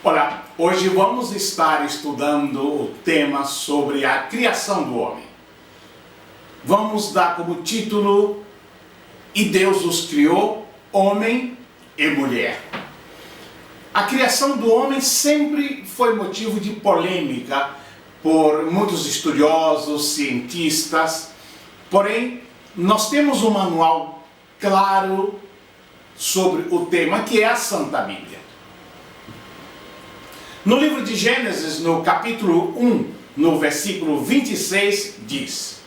Olá, hoje vamos estar estudando o tema sobre a criação do homem. Vamos dar como título: E Deus os criou, homem e mulher. A criação do homem sempre foi motivo de polêmica por muitos estudiosos, cientistas. Porém, nós temos um manual claro sobre o tema, que é a Santa Bíblia. No livro de Gênesis, no capítulo 1, no versículo 26, diz: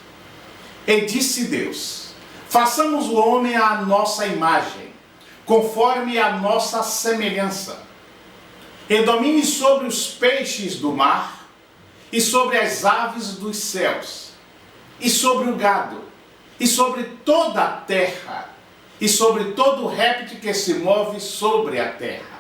E disse Deus: façamos o homem à nossa imagem, conforme a nossa semelhança, e domine sobre os peixes do mar, e sobre as aves dos céus, e sobre o gado, e sobre toda a terra, e sobre todo réptil que se move sobre a terra.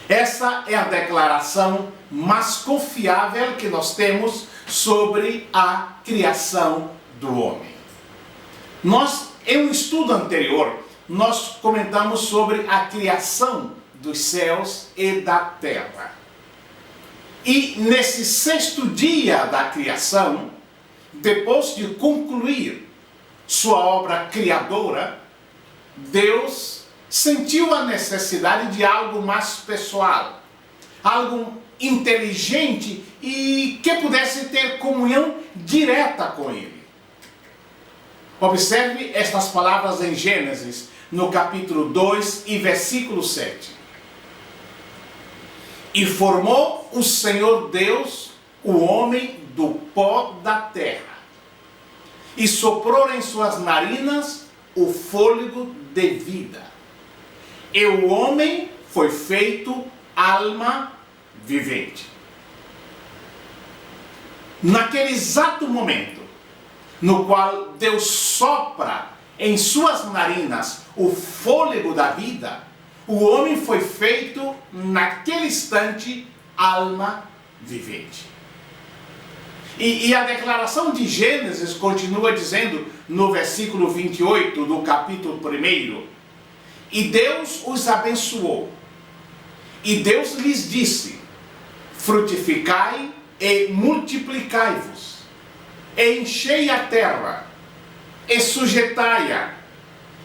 Essa é a declaração mais confiável que nós temos sobre a criação do homem. Em um estudo anterior, nós comentamos sobre a criação dos céus e da terra. E nesse sexto dia da criação, depois de concluir sua obra criadora, Deus sentiu a necessidade de algo mais pessoal, algo inteligente e que pudesse ter comunhão direta com Ele. Observe estas palavras em Gênesis, no capítulo 2 e versículo 7. E formou o Senhor Deus o homem do pó da terra, e soprou em suas narinas o fôlego de vida. E o homem foi feito alma vivente. Naquele exato momento, no qual Deus sopra em suas narinas o fôlego da vida, o homem foi feito, naquele instante, alma vivente. E a declaração de Gênesis continua dizendo, no versículo 28 do capítulo 1, e Deus os abençoou, e Deus lhes disse: frutificai e multiplicai-vos, e enchei a terra, e sujeitai-a,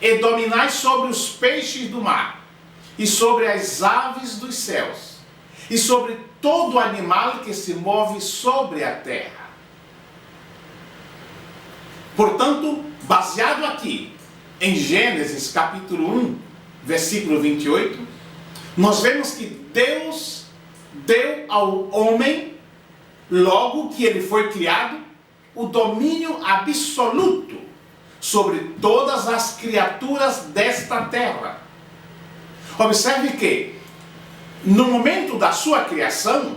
e dominai sobre os peixes do mar, e sobre as aves dos céus, e sobre todo animal que se move sobre a terra. Portanto, baseado aqui em Gênesis capítulo 1, versículo 28, nós vemos que Deus deu ao homem, logo que ele foi criado, o domínio absoluto sobre todas as criaturas desta terra. Observe que, no momento da sua criação,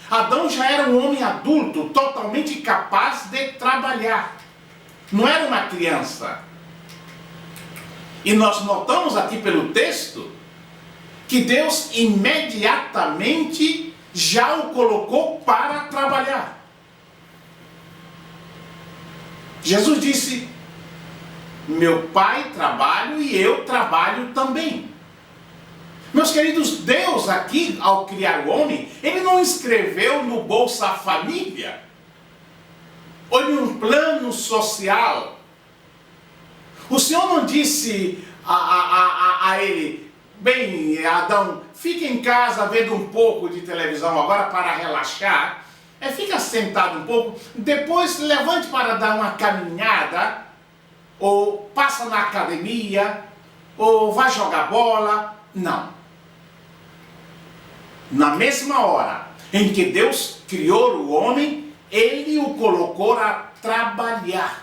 Adão já era um homem adulto, totalmente capaz de trabalhar. Não era uma criança. E nós notamos aqui pelo texto que Deus imediatamente já o colocou para trabalhar. Jesus disse: meu Pai trabalha e eu trabalho também. Meus queridos, Deus aqui, ao criar o homem, Ele não escreveu no Bolsa Família ou em um plano social. O Senhor não disse a ele: bem, Adão, fica em casa vendo um pouco de televisão agora para relaxar, fica sentado um pouco, depois levante para dar uma caminhada, ou passa na academia, ou vai jogar bola. Não. Na mesma hora em que Deus criou o homem, Ele o colocou a trabalhar.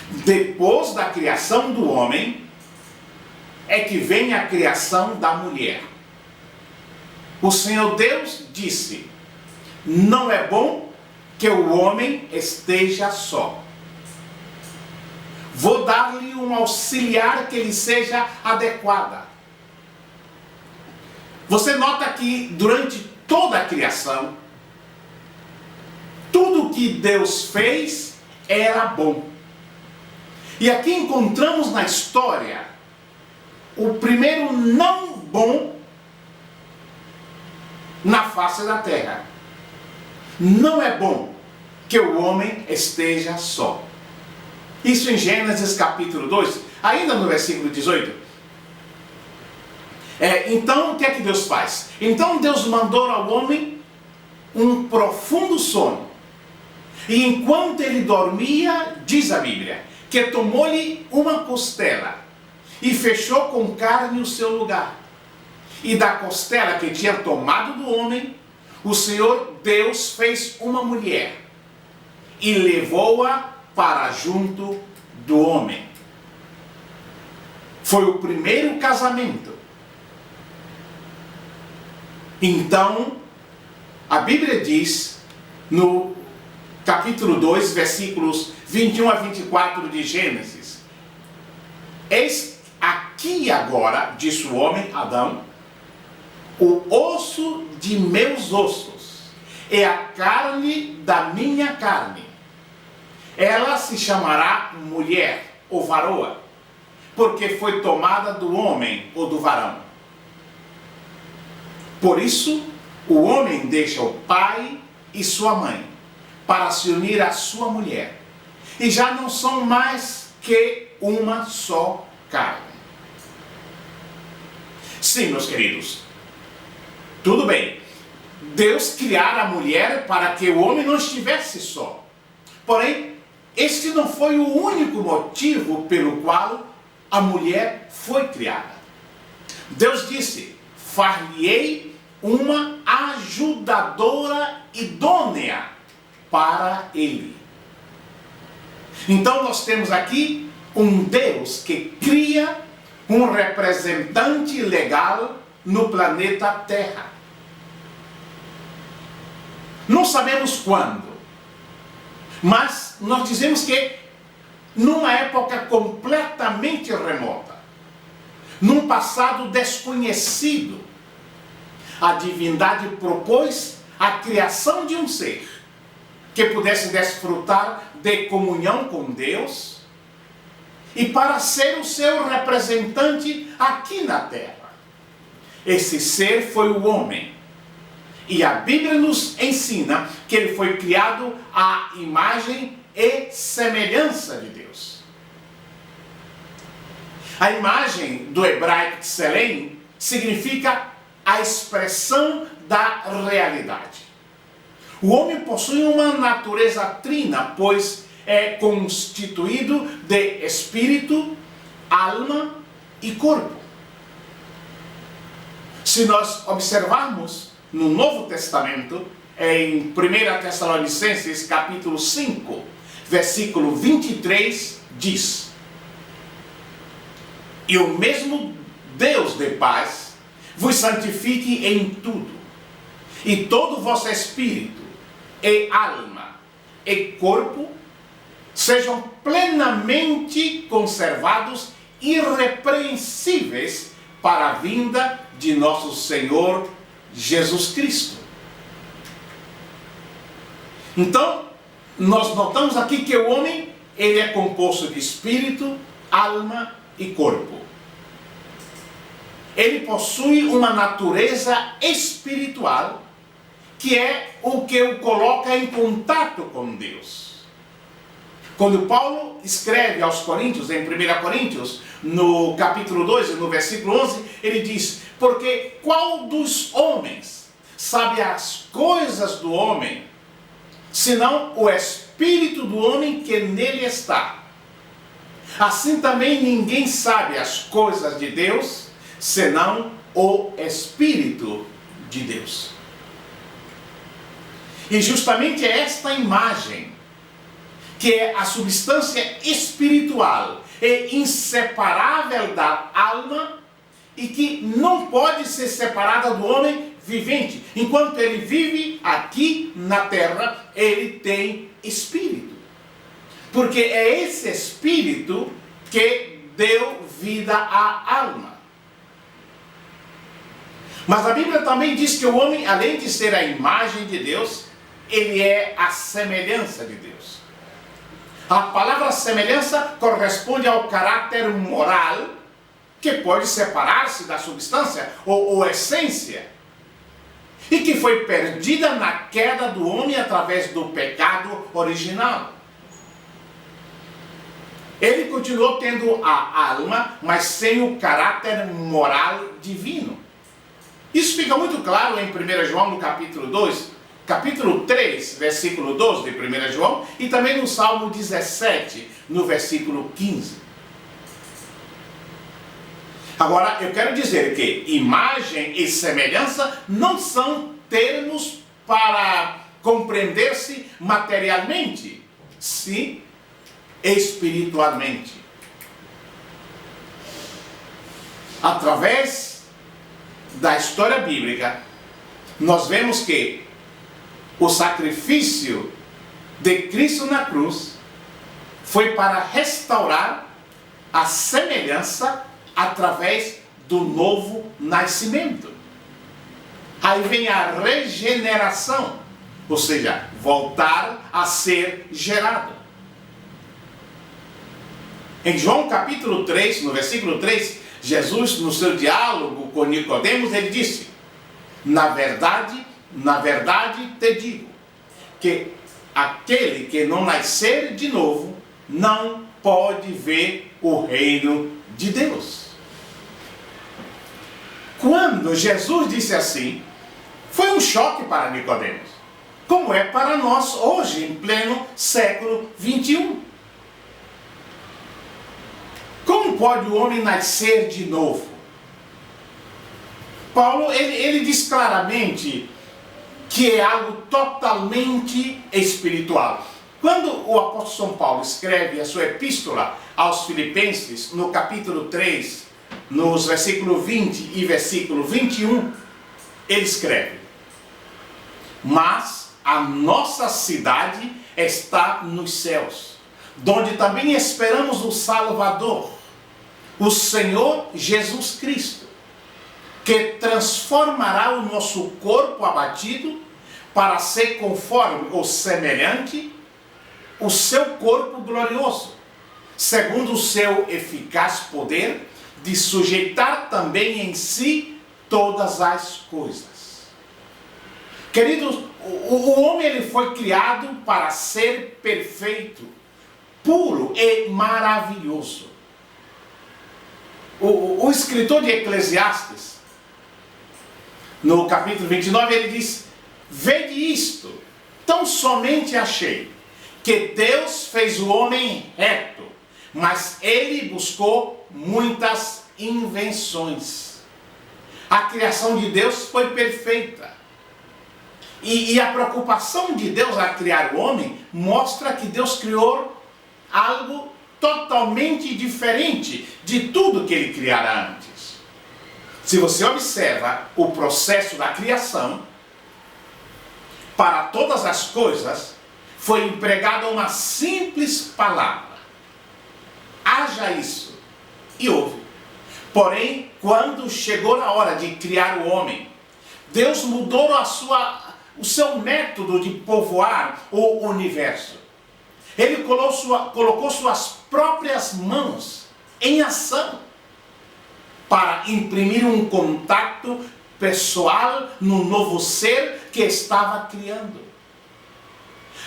Depois da criação do homem, é que vem a criação da mulher. O Senhor Deus disse: não é bom que o homem esteja só. Vou dar-lhe um auxiliar que lhe seja adequada. Você nota que durante toda a criação, tudo que Deus fez era bom. E aqui encontramos na história o primeiro não bom na face da terra. Não é bom que o homem esteja só. Isso em Gênesis capítulo 2, ainda no versículo 18. Então, o que é que Deus faz? Então Deus mandou ao homem um profundo sono. E enquanto ele dormia, diz a Bíblia, que tomou-lhe uma costela e fechou com carne o seu lugar. E da costela que tinha tomado do homem, o Senhor Deus fez uma mulher e levou-a para junto do homem. Foi o primeiro casamento. Então, a Bíblia diz, no capítulo 2, versículos 21 a 24 de Gênesis: eis aqui agora, disse o homem, Adão, o osso de meus ossos, e a carne da minha carne. Ela se chamará mulher, ou varoa, porque foi tomada do homem, ou do varão. Por isso, o homem deixa o pai e sua mãe, para se unir à sua mulher, e já não são mais que uma só carne. Sim, meus queridos, tudo bem, Deus criara a mulher para que o homem não estivesse só. Porém, este não foi o único motivo pelo qual a mulher foi criada. Deus disse: far-lhe-ei uma ajudadora idônea para ele. Então nós temos aqui um Deus que cria um representante legal no planeta Terra. Não sabemos quando, mas nós dizemos que numa época completamente remota, num passado desconhecido, a divindade propôs a criação de um ser que pudesse desfrutar de comunhão com Deus e para ser o seu representante aqui na terra. Esse ser foi o homem. E a Bíblia nos ensina que ele foi criado à imagem e semelhança de Deus. A imagem do hebraico tselem significa a expressão da realidade. O homem possui uma natureza trina, pois é constituído de espírito, alma e corpo. Se nós observarmos no Novo Testamento, em 1 Tessalonicenses capítulo 5, versículo 23, diz: e o mesmo Deus de paz vos santifique em tudo, e todo o vosso espírito, e alma, e corpo, sejam plenamente conservados, irrepreensíveis, para a vinda de nosso Senhor Jesus Cristo. Então, nós notamos aqui que o homem, ele é composto de espírito, alma e corpo. Ele possui uma natureza espiritual, que é o que o coloca em contato com Deus. Quando Paulo escreve aos Coríntios, em 1 Coríntios, no capítulo 2, no versículo 11, ele diz: porque qual dos homens sabe as coisas do homem, senão o espírito do homem que nele está? Assim também ninguém sabe as coisas de Deus, senão o Espírito de Deus. E justamente é esta imagem, que é a substância espiritual e inseparável da alma, e que não pode ser separada do homem vivente. Enquanto ele vive aqui na terra, ele tem espírito. Porque é esse espírito que deu vida à alma. Mas a Bíblia também diz que o homem, além de ser a imagem de Deus, ele é a semelhança de Deus. A palavra semelhança corresponde ao caráter moral que pode separar-se da substância ou essência, e que foi perdida na queda do homem através do pecado original. Ele continuou tendo a alma, mas sem o caráter moral divino. Isso fica muito claro em 1 João, no capítulo 2, capítulo 3, versículo 12 de 1 João, e também no Salmo 17, no versículo 15. Agora, eu quero dizer que imagem e semelhança não são termos para compreender-se materialmente, sim espiritualmente. Através da história bíblica, nós vemos que o sacrifício de Cristo na cruz foi para restaurar a semelhança através do novo nascimento. Aí vem a regeneração, ou seja, voltar a ser gerado. Em João capítulo 3, no versículo 3, Jesus, no seu diálogo com Nicodemos, ele disse: na verdade te digo, que aquele que não nascer de novo, não pode ver o reino de Deus. Quando Jesus disse assim, foi um choque para Nicodemos, como é para nós hoje, em pleno século 21. Como pode o homem nascer de novo? Paulo, ele diz claramente que é algo totalmente espiritual. Quando o apóstolo São Paulo escreve a sua epístola aos Filipenses, no capítulo 3, nos versículos 20 e versículo 21, ele escreve: mas a nossa cidade está nos céus, donde também esperamos o Salvador, o Senhor Jesus Cristo, que transformará o nosso corpo abatido para ser conforme ou semelhante o seu corpo glorioso, segundo o seu eficaz poder de sujeitar também em si todas as coisas. Queridos, o homem ele foi criado para ser perfeito, puro e maravilhoso. O escritor de Eclesiastes, no capítulo 29, ele diz: vede isto, tão somente achei, que Deus fez o homem reto, mas ele buscou muitas invenções. A criação de Deus foi perfeita. E a preocupação de Deus a criar o homem mostra que Deus criou algo totalmente diferente de tudo que ele criara antes. Se você observa o processo da criação, para todas as coisas foi empregada uma simples palavra: haja isso, e houve. Porém, quando chegou a hora de criar o homem, Deus mudou o seu método de povoar o universo. Ele colocou suas próprias mãos em ação para imprimir um contato pessoal no novo ser que estava criando.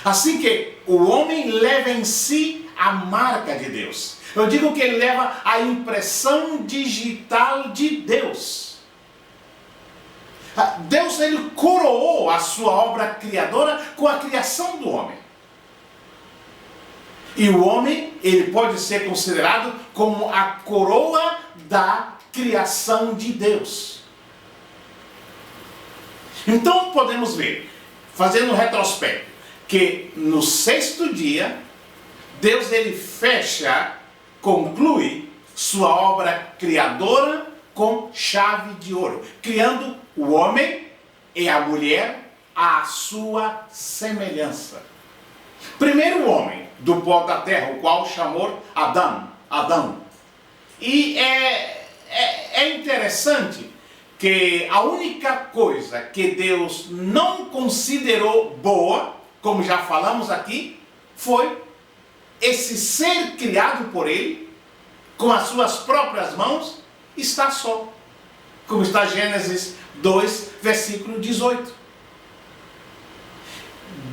Assim que o homem leva em si a marca de Deus. Eu digo que ele leva a impressão digital de Deus. Deus, ele coroou a sua obra criadora com a criação do homem. E o homem, ele pode ser considerado como a coroa da criação de Deus. Então podemos ver, fazendo um retrospecto, que no sexto dia, Deus ele conclui sua obra criadora com chave de ouro, criando o homem e a mulher à sua semelhança. Primeiro o homem, do pó da terra, o qual chamou Adão. E é interessante que a única coisa que Deus não considerou boa, como já falamos aqui, foi esse ser criado por ele, com as suas próprias mãos, está só. Como está Gênesis 2, versículo 18.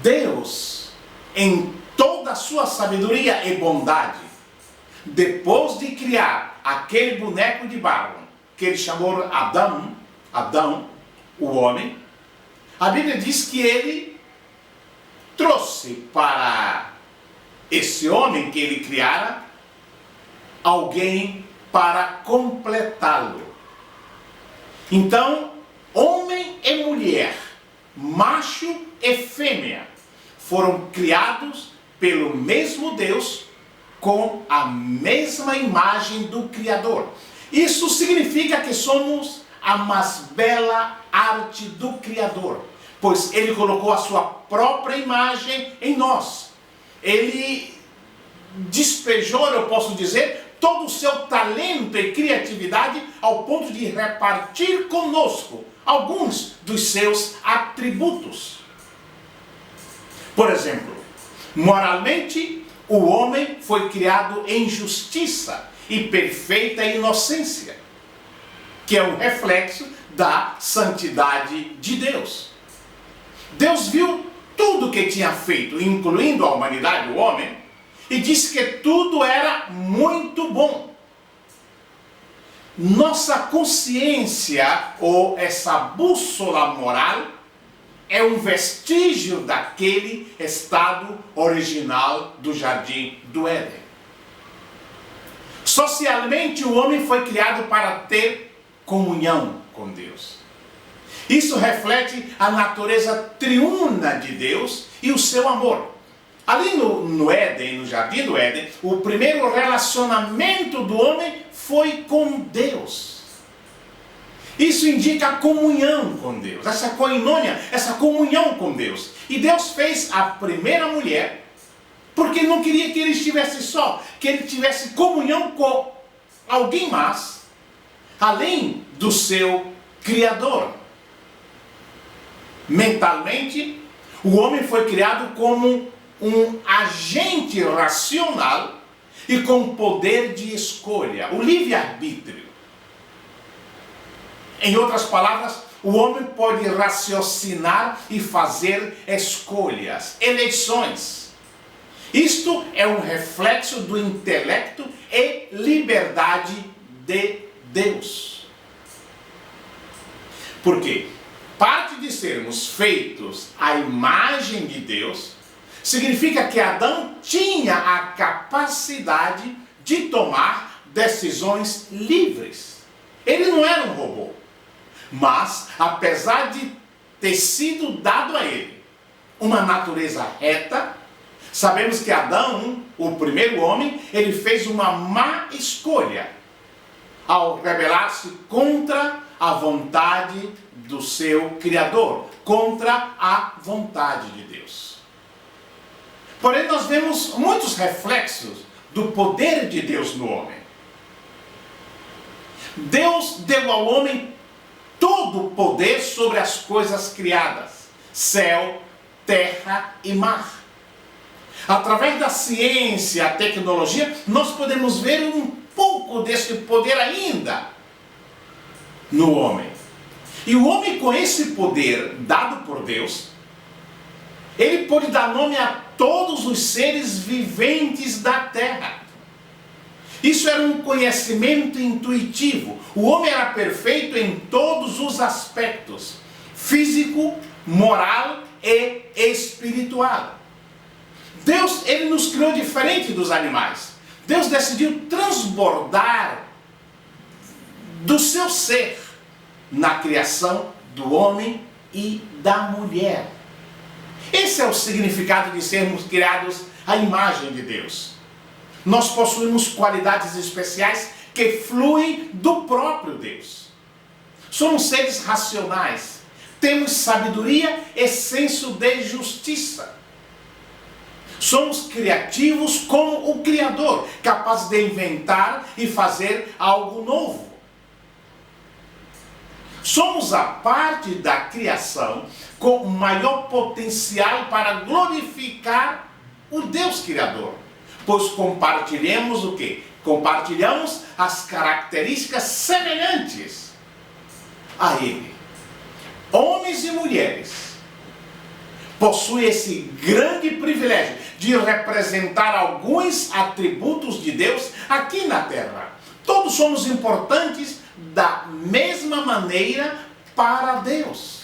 Deus, em toda a sua sabedoria e bondade, depois de criar aquele boneco de barro, que ele chamou Adão, o homem, a Bíblia diz que ele trouxe para esse homem que ele criara alguém para completá-lo. Então, homem e mulher, macho e fêmea, foram criados pelo mesmo Deus com a mesma imagem do Criador. Isso significa que somos a mais bela arte do Criador, pois Ele colocou a sua própria imagem em nós. Ele despejou, eu posso dizer, todo o seu talento e criatividade ao ponto de repartir conosco alguns dos seus atributos. Por exemplo, moralmente, o homem foi criado em justiça e perfeita inocência, que é um reflexo da santidade de Deus. Deus viu tudo que tinha feito, incluindo a humanidade, o homem, e disse que tudo era muito bom. Nossa consciência, ou essa bússola moral, é um vestígio daquele estado original do jardim do Éden. Socialmente, o homem foi criado para ter comunhão com Deus. Isso reflete a natureza triuna de Deus e o seu amor. Ali no Éden, no jardim do Éden, o primeiro relacionamento do homem foi com Deus. Isso indica a comunhão com Deus, essa koinonia, essa comunhão com Deus. E Deus fez a primeira mulher porque não queria que ele estivesse só, que ele tivesse comunhão com alguém mais, além do seu Criador. Mentalmente, o homem foi criado como um agente racional e com poder de escolha, o livre-arbítrio. Em outras palavras, o homem pode raciocinar e fazer escolhas, eleições. Isto é um reflexo do intelecto e liberdade de Deus. Por quê? Parte de sermos feitos à imagem de Deus significa que Adão tinha a capacidade de tomar decisões livres. Ele não era um robô. Mas, apesar de ter sido dado a ele uma natureza reta, sabemos que Adão, o primeiro homem, ele fez uma má escolha ao rebelar-se contra a vontade do seu Criador, contra a vontade de Deus. Porém, nós vemos muitos reflexos do poder de Deus no homem. Deus deu ao homem todo o poder sobre as coisas criadas, céu, terra e mar. Através da ciência, a tecnologia, nós podemos ver um pouco desse poder ainda no homem. E o homem, com esse poder dado por Deus, ele pode dar nome a todos os seres viventes da terra. Isso era um conhecimento intuitivo. O homem era perfeito em todos os aspectos: físico, moral e espiritual. Deus, ele nos criou diferente dos animais. Deus decidiu transbordar do seu ser na criação do homem e da mulher. Esse é o significado de sermos criados à imagem de Deus. Nós possuímos qualidades especiais que fluem do próprio Deus. Somos seres racionais, temos sabedoria e senso de justiça. Somos criativos como o Criador, capaz de inventar e fazer algo novo. Somos a parte da criação com maior potencial para glorificar o Deus Criador, pois compartilhamos o quê? compartilhamos as características semelhantes a Ele. Homens e mulheres possuem esse grande privilégio de representar alguns atributos de Deus aqui na terra. Todos somos importantes da mesma maneira para Deus.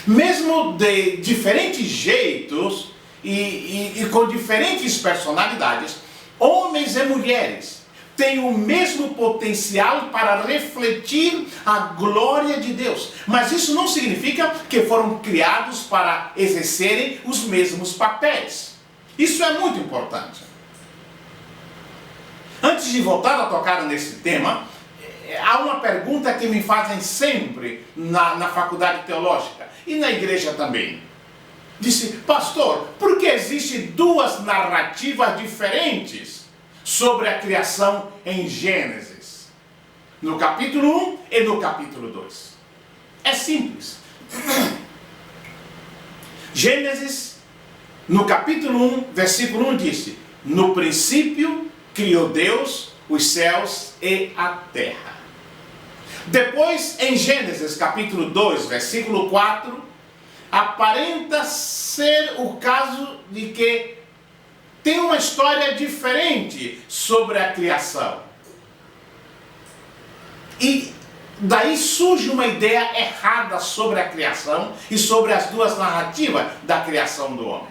Mesmo de diferentes jeitos e com diferentes personalidades, homens e mulheres têm o mesmo potencial para refletir a glória de Deus. Mas isso não significa que foram criados para exercerem os mesmos papéis. Isso é muito importante. Antes de voltar a tocar nesse tema, há uma pergunta que me fazem sempre na faculdade teológica e na igreja também. Disse, pastor, por que existem duas narrativas diferentes sobre a criação em Gênesis? No capítulo 1 e no capítulo 2. É simples. Gênesis, no capítulo 1, versículo 1 disse, no princípio criou Deus os céus e a terra. Depois, em Gênesis capítulo 2, versículo 4, aparenta ser o caso de que tem uma história diferente sobre a criação. E daí surge uma ideia errada sobre a criação e sobre as duas narrativas da criação do homem.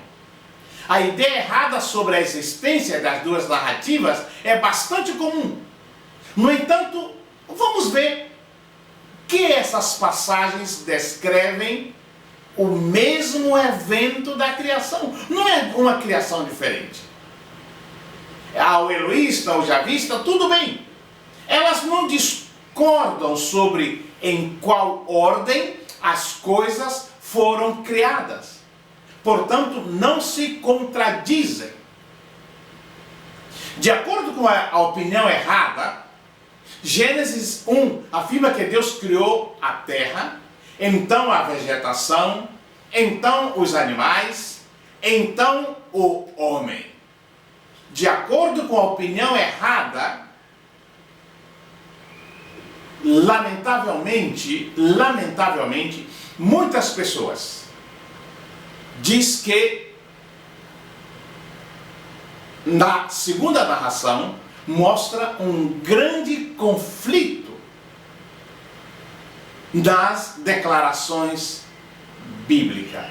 A ideia errada sobre a existência das duas narrativas é bastante comum. No entanto, vamos ver que essas passagens descrevem o mesmo evento da criação. Não é uma criação diferente. Ao eloísta, ao javista, tudo bem. Elas não discordam sobre em qual ordem as coisas foram criadas. Portanto, não se contradizem. De acordo com a opinião errada, Gênesis 1 afirma que Deus criou a terra, então a vegetação, então os animais, então o homem. De acordo com a opinião errada, lamentavelmente, muitas pessoas diz que na segunda narração mostra um grande conflito das declarações bíblicas.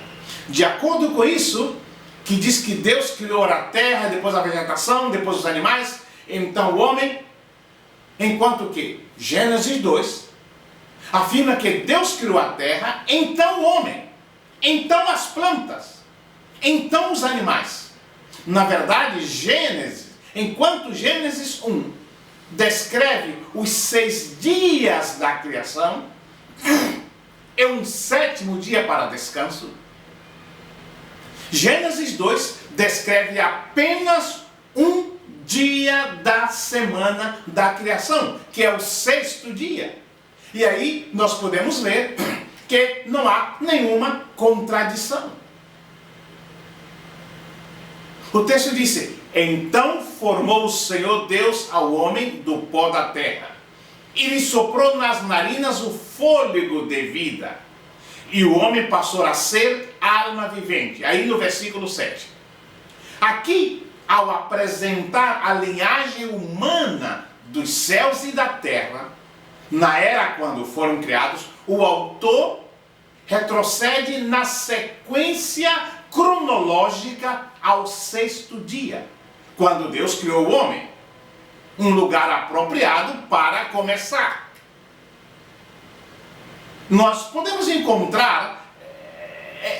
De acordo com isso, que diz que Deus criou a terra, depois a vegetação, depois os animais, então o homem, enquanto que Gênesis 2 afirma que Deus criou a terra, então o homem, então as plantas, então os animais. Na verdade, enquanto Gênesis 1 descreve os 6 dias da criação, é um 7º dia para descanso. Gênesis 2 descreve apenas um dia da semana da criação, que é o 6º dia. E aí nós podemos ver que não há nenhuma contradição. O texto disse, então formou o Senhor Deus ao homem do pó da terra, e lhe soprou nas narinas o fôlego de vida, e o homem passou a ser alma vivente. Aí no versículo 7. Aqui, ao apresentar a linhagem humana dos céus e da terra, na era quando foram criados, o autor retrocede na sequência cronológica ao 6º dia, quando Deus criou o homem, um lugar apropriado para começar. Nós podemos encontrar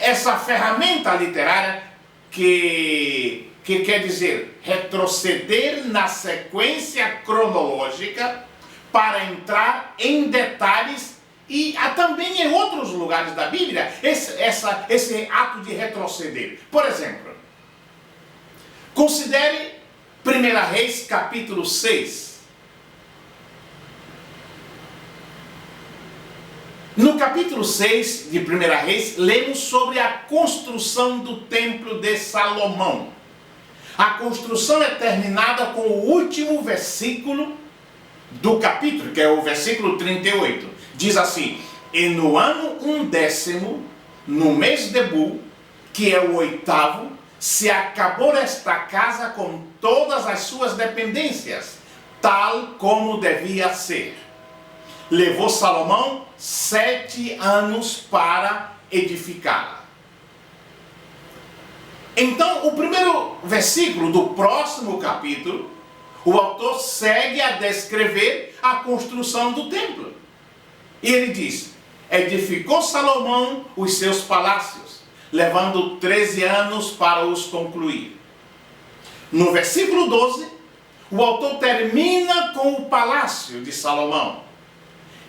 essa ferramenta literária que quer dizer retroceder na sequência cronológica para entrar em detalhes e também em outros lugares da Bíblia esse ato de retroceder. Por exemplo, considere 1 Reis capítulo 6. No capítulo 6 de 1 Reis, lemos sobre a construção do templo de Salomão. A construção é terminada com o último versículo do capítulo, que é o versículo 38. Diz assim: e no ano 11º, no mês de Bu, que é o 8º, se acabou esta casa com todas as suas dependências, tal como devia ser. Levou Salomão 7 anos para edificá-la. Então, o primeiro versículo do próximo capítulo, o autor segue a descrever a construção do templo. E ele diz: edificou Salomão os seus palácios, levando 13 anos para os concluir. No versículo 12, o autor termina com o palácio de Salomão.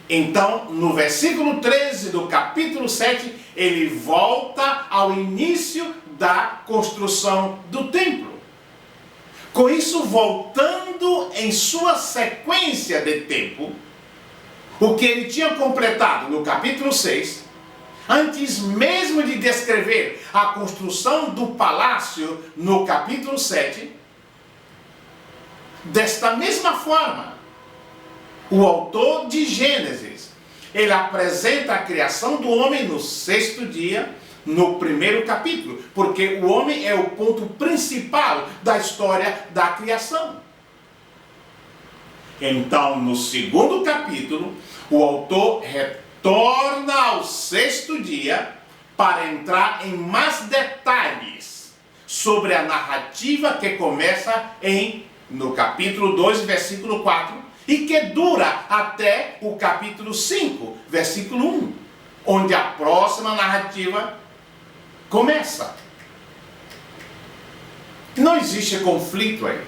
Então, no versículo 13 do capítulo 7, ele volta ao início da construção do templo. Com isso, voltando em sua sequência de tempo, o que ele tinha completado no capítulo 6, antes mesmo de descrever a construção do palácio no capítulo 7, desta mesma forma, o autor de Gênesis, ele apresenta a criação do homem no 6º dia, no primeiro capítulo, porque o homem é o ponto principal da história da criação. Então, no 2º capítulo, o autor retorna ao 6º dia para entrar em mais detalhes sobre a narrativa que começa no capítulo 2, versículo 4, e que dura até o capítulo 5, versículo 1, onde a próxima narrativa começa. Não existe conflito aí.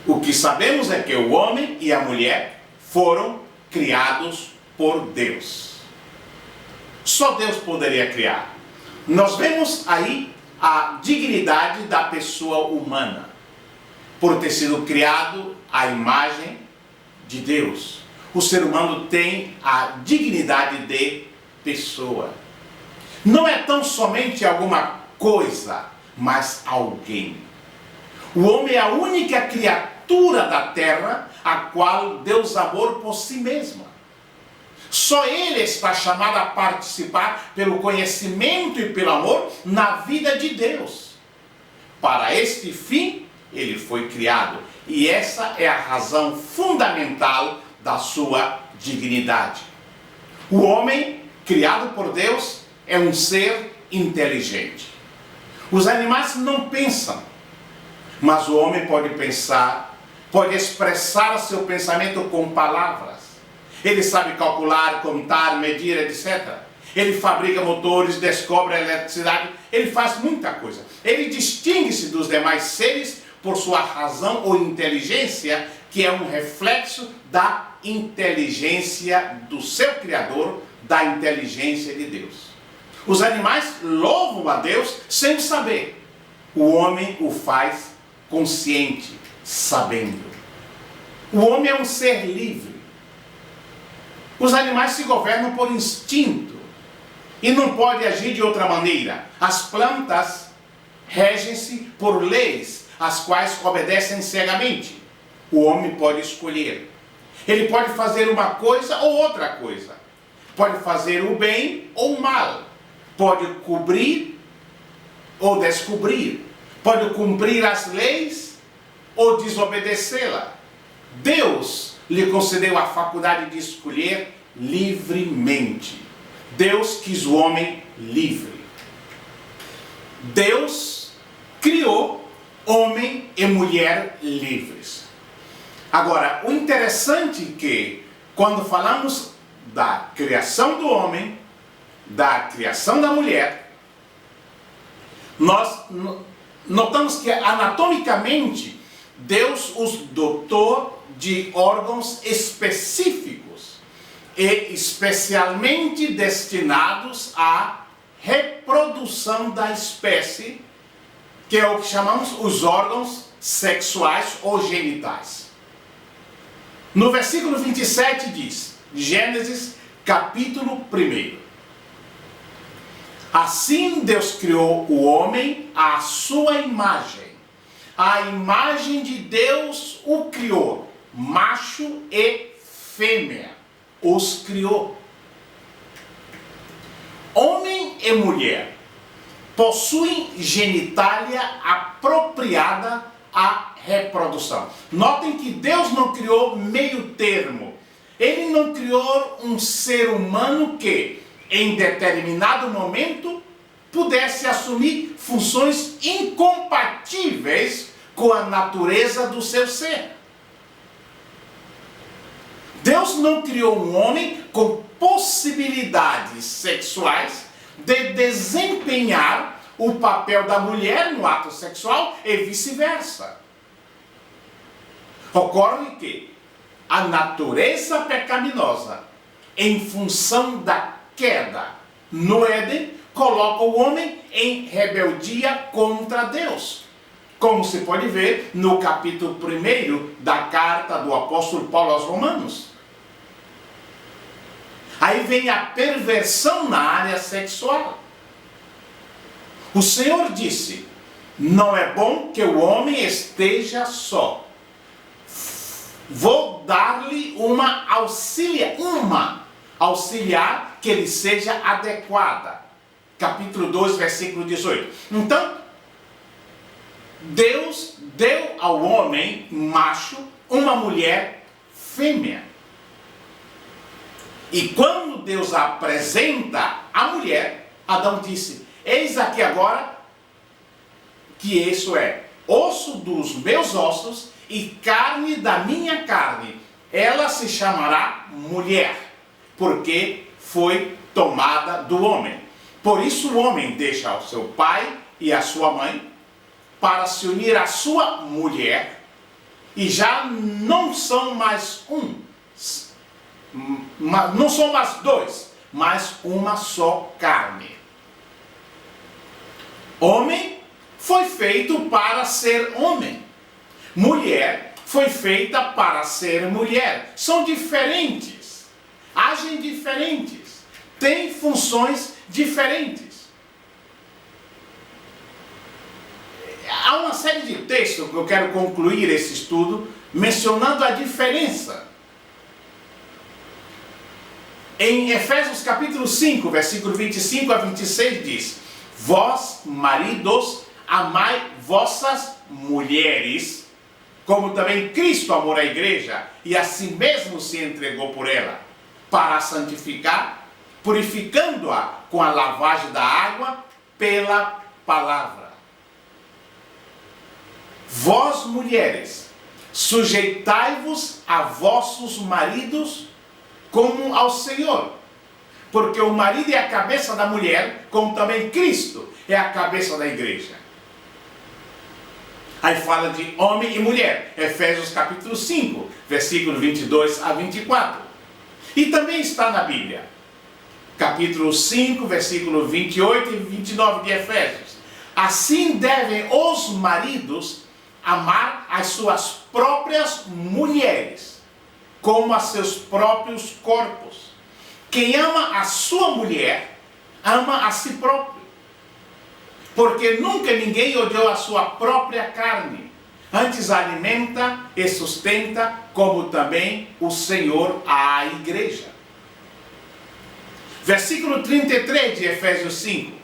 O que sabemos é que o homem e a mulher foram criados por Deus. Só Deus poderia criar. Nós vemos aí a dignidade da pessoa humana, por ter sido criado à imagem de Deus. O ser humano tem a dignidade de pessoa. Não é tão somente alguma coisa, mas alguém. O homem é a única criatura da terra a qual Deus amou por si mesma. Só ele está chamado a participar pelo conhecimento e pelo amor na vida de Deus. Para este fim, ele foi criado. E essa é a razão fundamental da sua dignidade. O homem, criado por Deus, é um ser inteligente. Os animais não pensam, mas o homem pode pensar, pode expressar seu pensamento com palavras. Ele sabe calcular, contar, medir, etc. Ele fabrica motores, descobre a eletricidade, ele faz muita coisa. Ele distingue-se dos demais seres por sua razão ou inteligência, que é um reflexo da inteligência do seu Criador, da inteligência de Deus. Os animais louvam a Deus sem saber. O homem o faz consciente, sabendo. O homem é um ser livre. Os animais se governam por instinto e não pode agir de outra maneira. As plantas regem-se por leis, as quais obedecem cegamente. O homem pode escolher. Ele pode fazer uma coisa ou outra coisa. Pode fazer o bem ou o mal. Pode cobrir ou descobrir. Pode cumprir as leis ou desobedecê-la. Deus lhe concedeu a faculdade de escolher livremente. Deus quis o homem livre. Deus criou homem e mulher livres. Agora, o interessante é que, quando falamos da criação do homem, da criação da mulher, nós notamos que anatomicamente Deus os dotou de órgãos específicos e especialmente destinados à reprodução da espécie, que é o que chamamos os órgãos sexuais ou genitais. No versículo 27 diz, Gênesis capítulo 1: Assim Deus criou o homem à sua imagem. A imagem de Deus o criou, macho e fêmea os criou. Homem e mulher possuem genitália apropriada à reprodução. Notem que Deus não criou meio termo. Ele não criou um ser humano que, em determinado momento, pudesse assumir funções incompatíveis com a natureza do seu ser. Deus não criou um homem com possibilidades sexuais de desempenhar o papel da mulher no ato sexual e vice-versa. Ocorre que a natureza pecaminosa, em função da queda no Éden, coloca o homem em rebeldia contra Deus. Como se pode ver no capítulo 1 da carta do apóstolo Paulo aos Romanos. Aí vem a perversão na área sexual. O Senhor disse: não é bom que o homem esteja só. Vou dar-lhe uma auxiliar que lhe seja adequada. Capítulo 2, versículo 18. Então, Deus deu ao homem macho uma mulher fêmea. E quando Deus apresenta a mulher, Adão disse: eis aqui agora que isso é osso dos meus ossos e carne da minha carne. Ela se chamará mulher, porque foi tomada do homem. Por isso o homem deixa o seu pai e a sua mãe para se unir à sua mulher, e já não são mais não são mais dois, mas uma só carne. Homem foi feito para ser homem. Mulher foi feita para ser mulher. São diferentes, agem diferentes, têm funções diferentes. Há uma série de textos que eu quero concluir esse estudo mencionando a diferença. Em Efésios capítulo 5, versículo 25 a 26 diz: vós, maridos, amai vossas mulheres, como também Cristo amou a igreja e a si mesmo se entregou por ela, para a santificar, purificando-a com a lavagem da água pela palavra. Vós, mulheres, sujeitai-vos a vossos maridos como ao Senhor, porque o marido é a cabeça da mulher, como também Cristo é a cabeça da igreja. Aí fala de homem e mulher, Efésios capítulo 5, versículo 22 a 24. E também está na Bíblia, capítulo 5, versículo 28 e 29 de Efésios. Assim devem os maridos amar as suas próprias mulheres, como a seus próprios corpos. Quem ama a sua mulher, ama a si próprio. Porque nunca ninguém odiou a sua própria carne. Antes a alimenta e sustenta, como também o Senhor à igreja. Versículo 33 de Efésios 5.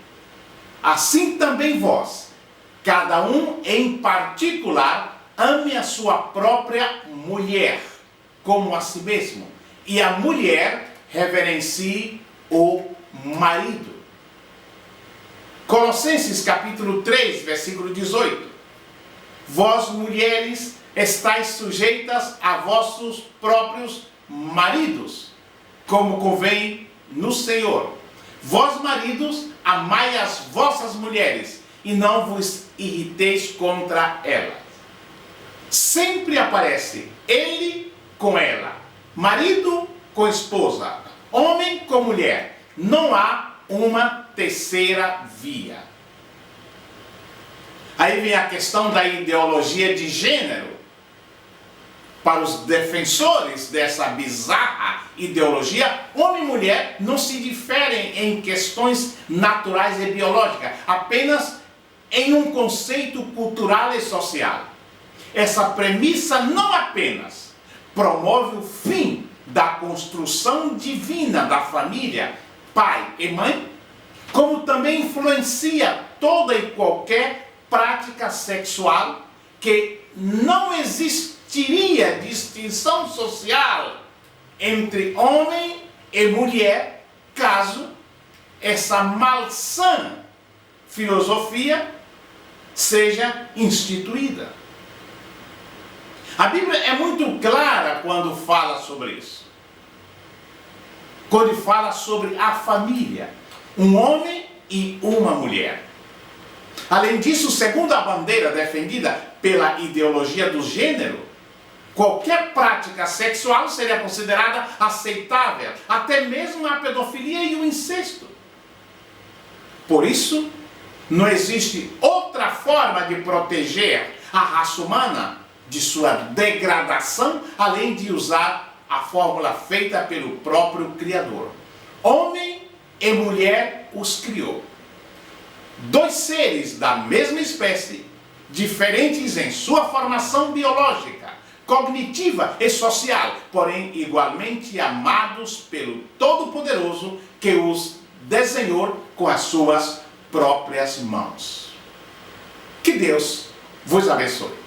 Assim também vós, cada um em particular, ame a sua própria mulher, como a si mesmo, e a mulher reverencie o marido. Colossenses capítulo 3, versículo 18. Vós, mulheres, estáis sujeitas a vossos próprios maridos, como convém no Senhor. Vós, maridos, amai as vossas mulheres, e não vos irriteis contra elas. Sempre aparece ele com ela, marido com esposa, homem com mulher. Não há uma terceira via. Aí vem a questão da ideologia de gênero. Para os defensores dessa bizarra ideologia, homem e mulher não se diferem em questões naturais e biológicas, apenas em um conceito cultural e social. Essa premissa não apenas promove o fim da construção divina da família, pai e mãe, como também influencia toda e qualquer prática sexual que não existiria distinção social entre homem e mulher caso essa malsã filosofia seja instituída. A Bíblia é muito clara quando fala sobre isso. Quando fala sobre a família, um homem e uma mulher. Além disso, segundo a bandeira defendida pela ideologia do gênero, qualquer prática sexual seria considerada aceitável, até mesmo a pedofilia e o incesto. Por isso, não existe outra forma de proteger a raça humana de sua degradação, além de usar a fórmula feita pelo próprio Criador. Homem e mulher os criou. Dois seres da mesma espécie, diferentes em sua formação biológica, cognitiva e social, porém igualmente amados pelo Todo-Poderoso que os desenhou com as suas próprias mãos. Que Deus vos abençoe.